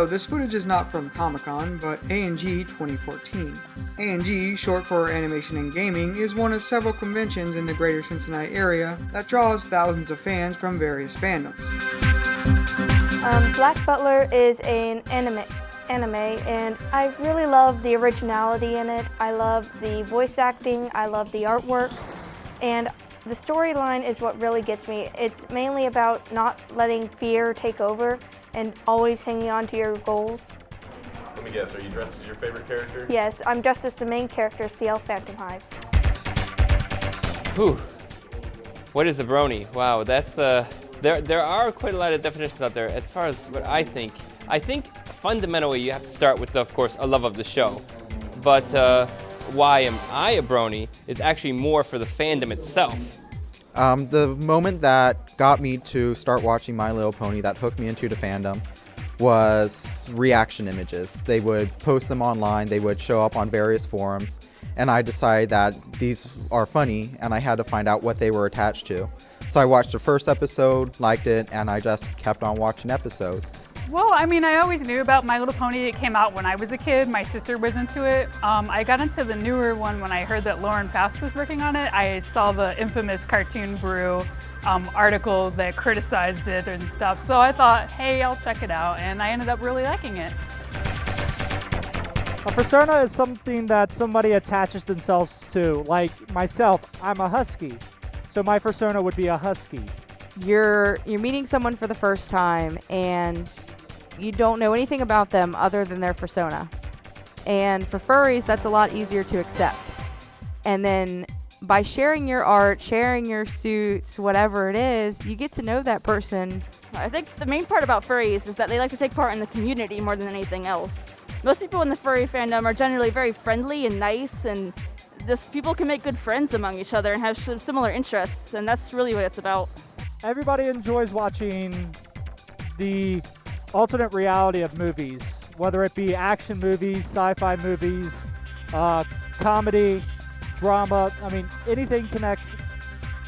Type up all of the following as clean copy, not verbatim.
No, this footage is not from Comic-Con, but A&G 2014. A&G, short for Animation and Gaming, is one of several conventions in the greater Cincinnati area that draws thousands of fans from various fandoms. Black Butler is an anime, and I really love the originality in it. I love the voice acting, I love the artwork, and the storyline is what really gets me. It's mainly about not letting fear take over and always hanging on to your goals. Let me guess, are you dressed as your favorite character? Yes, I'm dressed as the main character, CL Phantom Hive. Whew. What is a brony? Wow, that's there are quite a lot of definitions out there as far as what I think. I think fundamentally you have to start with, of course, a love of the show. But why am I a brony is actually more for the fandom itself. The moment that got me to start watching My Little Pony, that hooked me into the fandom, was reaction images. They would post them online, they would show up on various forums, and I decided that these are funny and I had to find out what they were attached to. So I watched the first episode, liked it, and I just kept on watching episodes. Well, I mean, I always knew about My Little Pony. It came out when I was a kid. My sister was into it. I got into the newer one when I heard that Lauren Faust was working on it. I saw the infamous Cartoon Brew article that criticized it and stuff. So I thought, hey, I'll check it out. And I ended up really liking it. A persona is something that somebody attaches themselves to. Like myself, I'm a husky. So my persona would be a husky. You're meeting someone for the first time and you don't know anything about them other than their persona. And for furries, that's a lot easier to accept. And then by sharing your art, sharing your suits, whatever it is, you get to know that person. I think the main part about furries is that they like to take part in the community more than anything else. Most people in the furry fandom are generally very friendly and nice, and just people can make good friends among each other and have similar interests, and that's really what it's about. Everybody enjoys watching the alternate reality of movies, whether it be action movies, sci-fi movies, comedy, drama. I mean, anything connects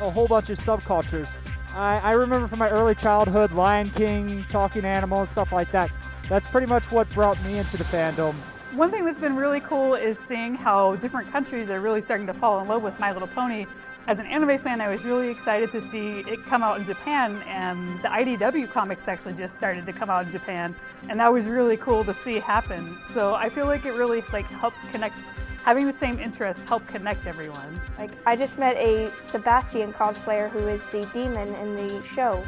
a whole bunch of subcultures. I remember from my early childhood, Lion King, talking animals, stuff like that. That's pretty much what brought me into the fandom. One thing that's been really cool is seeing how different countries are really starting to fall in love with My Little Pony. As an anime fan, I was really excited to see it come out in Japan, and the IDW comics actually just started to come out in Japan, and that was really cool to see happen. So I feel like it really helps connect, having the same interests help connect everyone. I just met a Sebastian cosplayer who is the demon in the show,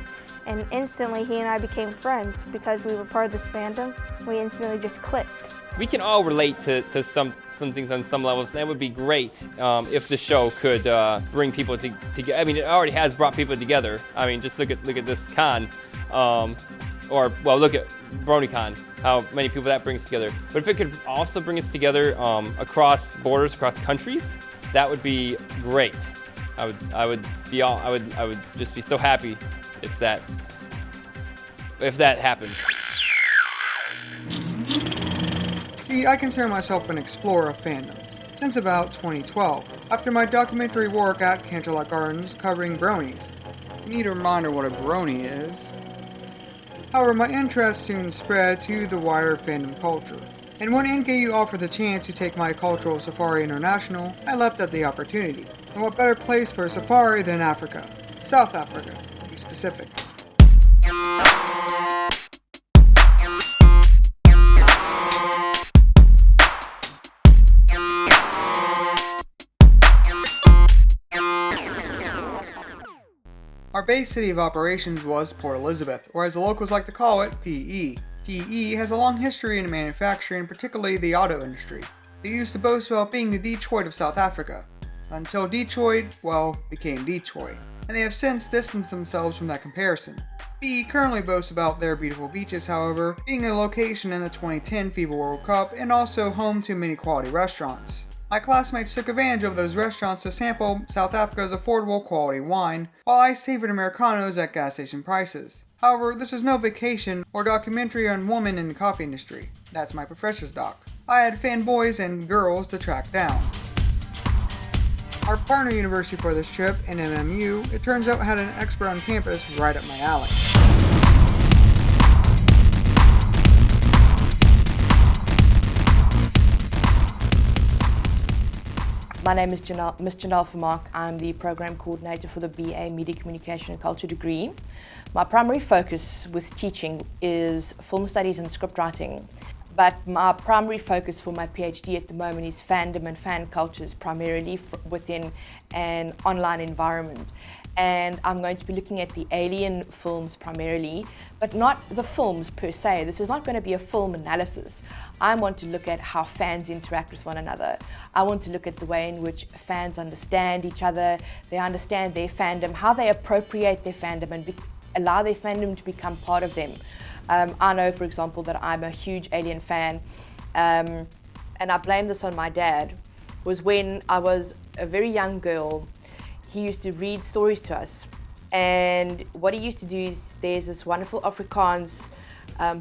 and instantly he and I became friends because we were part of this fandom. We instantly just clicked. We can all relate to some things on some levels, and that would be great if the show could bring people together. I mean, it already has brought people together. I mean, just look at this con, look at BronyCon, how many people that brings together. But if it could also bring us together across borders, across countries, that would be great. I would just be so happy if that happened. See, I consider myself an explorer of fandoms since about 2012, after my documentary work at Canterlot Gardens covering Bronies. You need a reminder what a Brony is. However, my interest soon spread to the wider fandom culture, and when NKU offered the chance to take my cultural safari international, I leapt at the opportunity. And what better place for a safari than Africa? South Africa, to be specific. Our base city of operations was Port Elizabeth, or as the locals like to call it, PE. PE has a long history in manufacturing, particularly the auto industry. They used to boast about being the Detroit of South Africa, until Detroit, became Detroit, and they have since distanced themselves from that comparison. PE currently boasts about their beautiful beaches, however, being a location in the 2010 FIFA World Cup and also home to many quality restaurants. My classmates took advantage of those restaurants to sample South Africa's affordable quality wine, while I savored Americanos at gas station prices. However, this is no vacation or documentary on women in the coffee industry. That's my professor's doc. I had fanboys and girls to track down. Our partner university for this trip, NMMU, it turns out had an expert on campus right up my alley. My name is Miss Janelle Vermaak. I'm the program coordinator for the BA Media Communication and Culture degree. My primary focus with teaching is film studies and script writing, but my primary focus for my PhD at the moment is fandom and fan cultures, primarily within an online environment. And I'm going to be looking at the Alien films primarily, but not the films per se. This is not going to be a film analysis. I want to look at how fans interact with one another. I want to look at the way in which fans understand each other, they understand their fandom, how they appropriate their fandom and allow their fandom to become part of them. I know, for example, that I'm a huge Alien fan, and I blame this on my dad. Was when I was a very young girl, he used to read stories to us, and what he used to do is there's this wonderful Afrikaans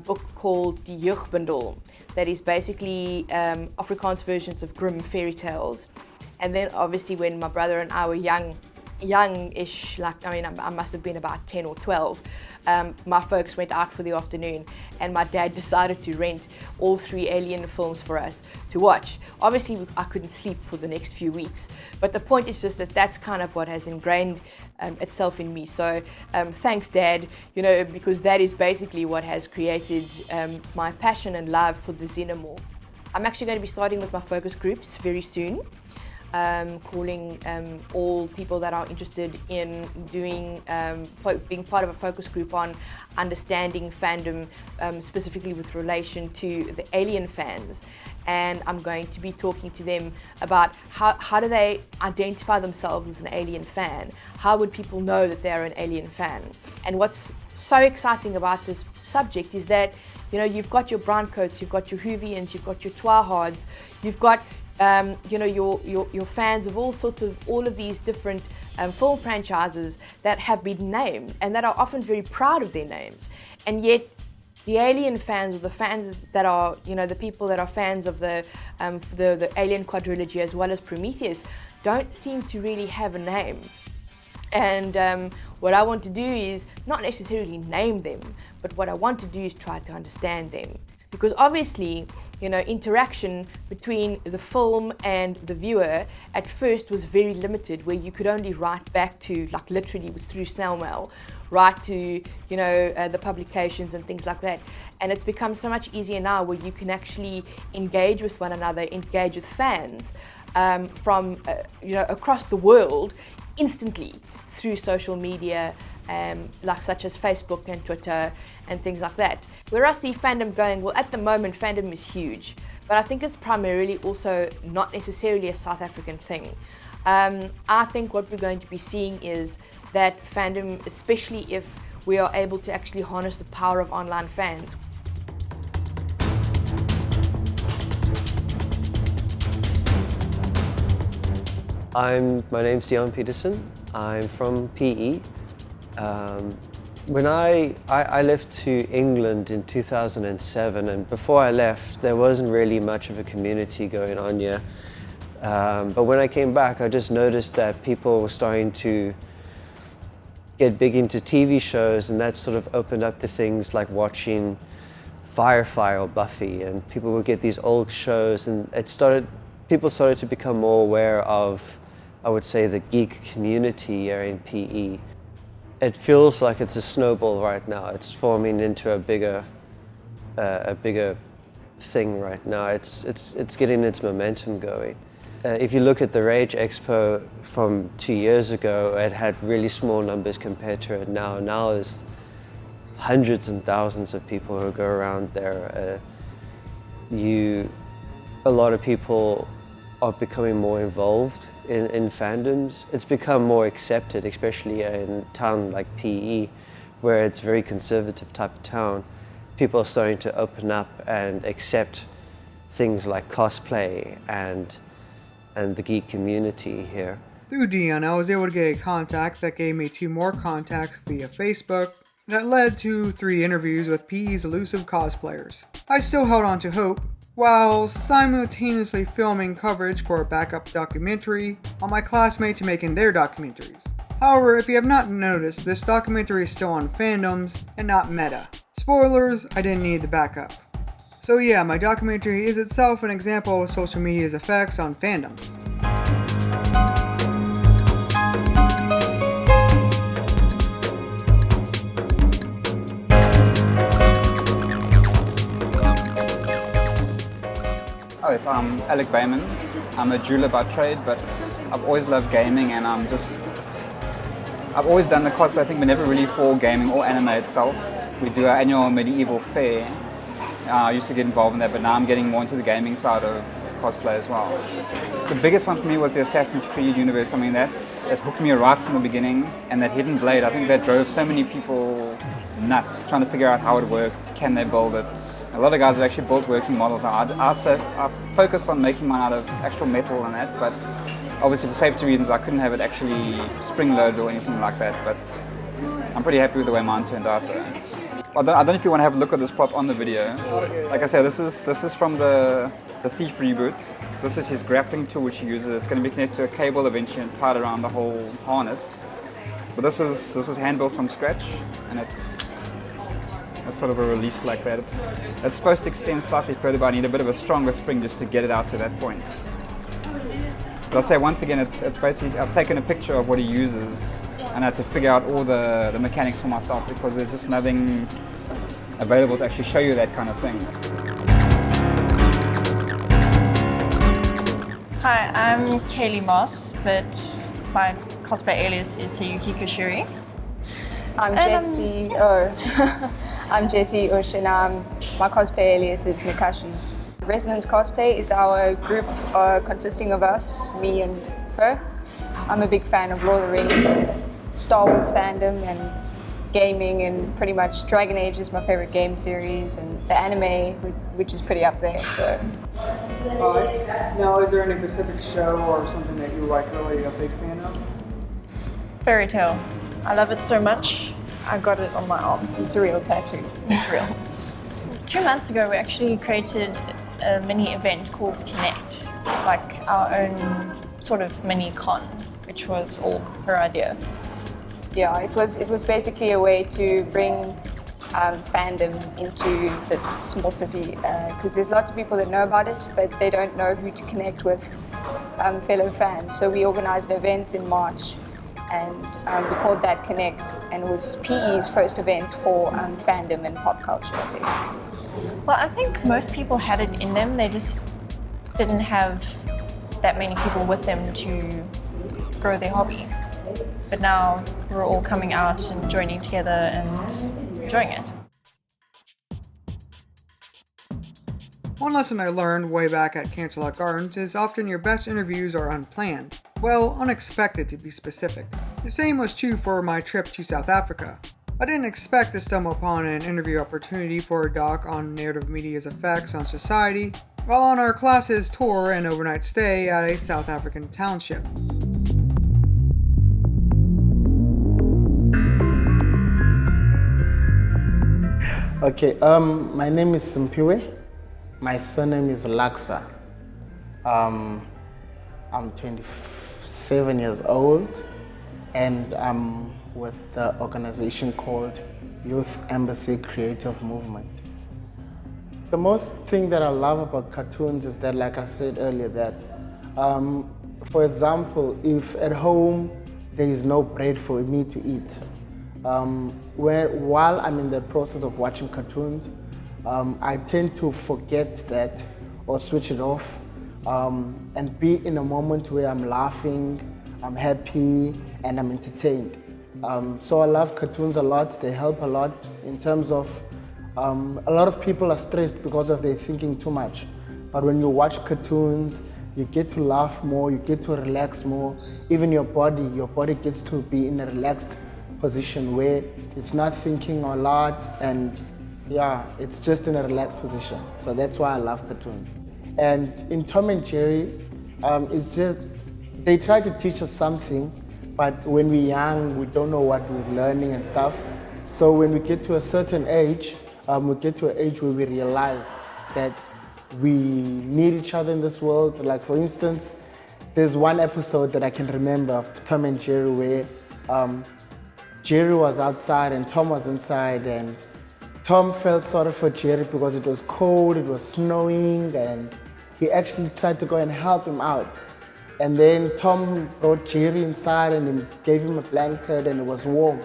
book called Die Jeugbundel that is basically Afrikaans versions of Grimm fairy tales. And then obviously when my brother and I were young-ish, like, I mean, I must have been about 10 or 12, my folks went out for the afternoon and my dad decided to rent all 3 Alien films for us to watch. Obviously, I couldn't sleep for the next few weeks, but the point is just that that's kind of what has ingrained itself in me. So thanks, Dad, because that is basically what has created my passion and love for the xenomorph. I'm actually going to be starting with my focus groups very soon. Calling all people that are interested in being part of a focus group on understanding fandom, specifically with relation to the Alien fans. And I'm going to be talking to them about how do they identify themselves as an Alien fan? How would people know that they're an Alien fan? And what's so exciting about this subject is that, you've got your brown coats, you've got your Whovians, you've got your Twahards, you've got your fans of all of these different film franchises that have been named and that are often very proud of their names. And yet the Alien fans, or the fans that are, the people that are fans of the Alien quadrilogy as well as Prometheus, don't seem to really have a name. And what I want to do is not necessarily name them, but what I want to do is try to understand them. Because obviously, interaction between the film and the viewer at first was very limited, where you could only write back to, like literally it was through snail mail, write to, the publications and things like that. And it's become so much easier now where you can actually engage with one another, engage with fans from, across the world instantly through social media, such as Facebook and Twitter and things like that. Where I see fandom going, well, at the moment fandom is huge, but I think it's primarily also not necessarily a South African thing. I think what we're going to be seeing is that fandom, especially if we are able to actually harness the power of online fans. My name's Dion Peterson. I'm from PE. When I left to England in 2007, and before I left, there wasn't really much of a community going on here. But when I came back, I just noticed that people were starting to get big into TV shows, and that sort of opened up to things like watching Firefly or Buffy, and people would get these old shows, and people started to become more aware of, I would say, the geek community here in PE. It feels like it's a snowball right now. It's forming into a bigger thing right now. It's getting its momentum going. If you look at the Rage Expo from 2 years ago, it had really small numbers compared to it now. Now there's hundreds and thousands of people who go around there. A lot of people are becoming more involved in fandoms. It's become more accepted, especially in a town like PE, where it's a very conservative type of town. People are starting to open up and accept things like cosplay and the geek community here. Through Dion, I was able to get a contact that gave me 2 more contacts via Facebook that led to 3 interviews with PE's elusive cosplayers. I still held on to hope, while simultaneously filming coverage for a backup documentary on my classmates making their documentaries. However, if you have not noticed, this documentary is still on Fandoms and not Meta. Spoilers, I didn't need the backup. So yeah, my documentary is itself an example of social media's effects on fandoms. Oh yes, I'm Alec Bayman. I'm a jeweler by trade, but I've always loved gaming, and I've always done the cosplay, I think, but never really for gaming or anime itself. We do our annual medieval fair. I used to get involved in that, but now I'm getting more into the gaming side of cosplay as well. The biggest one for me was the Assassin's Creed universe. I mean, that it hooked me right from the beginning, and that Hidden Blade, I think that drove so many people nuts, trying to figure out how it worked, can they build it. A lot of guys have actually built working models. I focused on making mine out of actual metal and that, but obviously for safety reasons I couldn't have it actually spring-loaded or anything like that, but I'm pretty happy with the way mine turned out though. I don't know if you want to have a look at this prop on the video. Like I said, this is from the Thief reboot. This is his grappling tool which he uses. It's going to be connected to a cable eventually and tied around the whole harness. But this is hand built from scratch, and it's sort of a release like that. It's supposed to extend slightly further, but I need a bit of a stronger spring just to get it out to that point. But I'll say once again, it's basically, I've taken a picture of what he uses and I had to figure out all the mechanics for myself, because there's just nothing available to actually show you that kind of thing. Hi, I'm Kaylee Moss, but my cosplay alias is Sayuki Koshiri. I'm Jessie. I'm Jessie Oshinam. My cosplay alias is Nakashi. Resonance Cosplay is our group consisting of us, me and her. I'm a big fan of Lord of the Rings and Star Wars fandom and gaming, and pretty much Dragon Age is my favorite game series, and the anime, which is pretty up there. So. Now, is there any specific show or something that you're like really a big fan of? Fairy Tale. I love it so much. I got it on my arm. It's a real tattoo. It's real. 2 months ago, we actually created a mini event called Connect, like our own sort of mini con, which was all her idea. Yeah, it was basically a way to bring fandom into this small city, because there's lots of people that know about it, but they don't know who to connect with fellow fans. So we organized an event in March, and we called that Connect, and it was PE's first event for fandom and pop culture, basically. Well, I think most people had it in them, they just didn't have that many people with them to grow their hobby. But now we're all coming out and joining together and enjoying it. One lesson I learned way back at Canterlot Gardens is often your best interviews are unplanned. Well, unexpected to be specific. The same was true for my trip to South Africa. I didn't expect to stumble upon an interview opportunity for a doc on narrative media's effects on society while on our class's tour and overnight stay at a South African township. Okay, my name is Simpiwe. My surname is Laksa. I'm 27 years old, and I'm with the organization called Youth Embassy Creative Movement. The most thing that I love about cartoons is that, like I said earlier, that for example, if at home there is no bread for me to eat, while I'm in the process of watching cartoons, I tend to forget that or switch it off and be in a moment where I'm laughing, I'm happy, and I'm entertained. So I love cartoons a lot. They help a lot in terms of a lot of people are stressed because of their thinking too much. But when you watch cartoons, you get to laugh more, you get to relax more. Even your body gets to be in a relaxed position where it's not thinking a lot, and yeah, it's just in a relaxed position. So that's why I love cartoons. And in Tom and Jerry, it's just, they try to teach us something, but when we're young, we don't know what we're learning and stuff. So when we get to a certain age, we get to an age where we realize that we need each other in this world. Like for instance, there's one episode that I can remember of Tom and Jerry where Jerry was outside and Tom was inside, and Tom felt sorry for Jerry because it was cold, it was snowing, and he actually tried to go and help him out. And then Tom brought Jerry inside and he gave him a blanket and it was warm.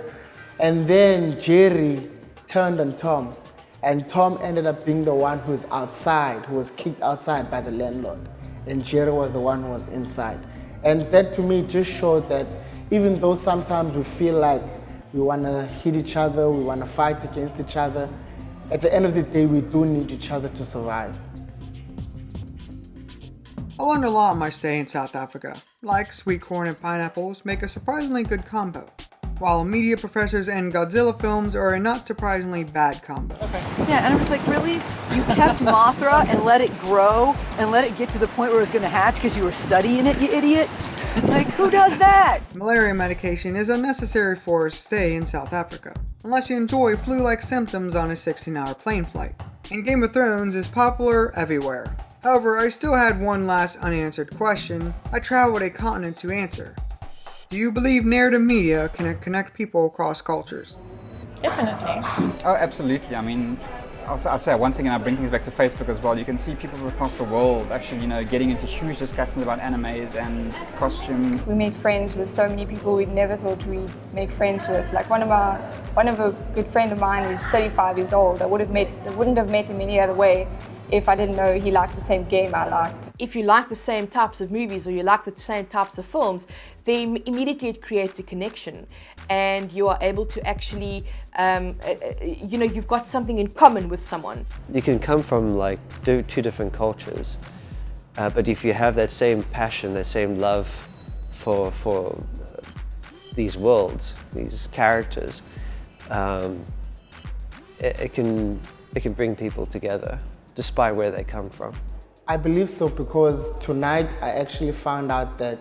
And then Jerry turned on Tom And Tom ended up being the one who's outside, who was kicked outside by the landlord. And Jerry was the one who was inside. And that to me just showed that even though sometimes we feel like we want to hit each other, we want to fight against each other, at the end of the day, we do need each other to survive. I learned a lot on my stay in South Africa. Like sweet corn and pineapples make a surprisingly good combo, while media professors and Godzilla films are a not surprisingly bad combo. Yeah, and I was like, really? You kept Mothra and let it grow and let it get to the point where it was going to hatch because you were studying it, you idiot? Like, who does that? Malaria medication is unnecessary for a stay in South Africa, unless you enjoy flu-like symptoms on a 16-hour plane flight. And Game of Thrones is popular everywhere. However, I still had one last unanswered question I traveled a continent to answer. Do you believe narrative media can connect people across cultures? Definitely. Oh, absolutely. I mean, I'll say once again, I bring things back to Facebook as well. You can see people from across the world actually, getting into huge discussions about animes and costumes. We make friends with so many people we'd never thought we'd make friends with. Like one of a good friend of mine is 35 years old. I wouldn't have met him any other way if I didn't know he liked the same game I liked. If you like the same types of movies or you like the same types of films, then immediately it creates a connection and you are able to actually, you've got something in common with someone. You can come from like two different cultures, but if you have that same passion, that same love for these worlds, these characters, it can bring people together, despite where they come from. I believe so because tonight I actually found out that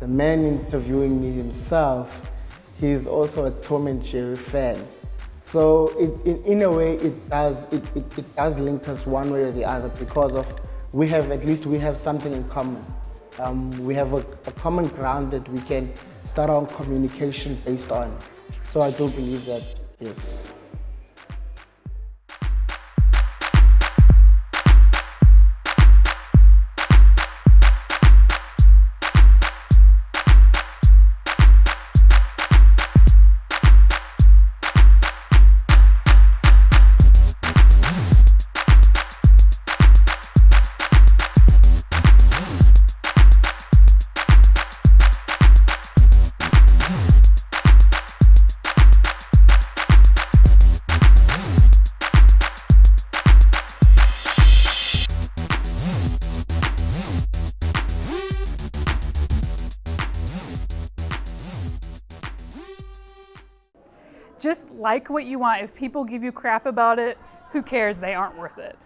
the man interviewing me himself, he is also a Tom and Jerry fan. So in a way, it does link us one way or the other because of we have something in common. We have a common ground that we can start our communication based on. So I do believe that, yes. Just like what you want. If people give you crap about it, who cares? They aren't worth it.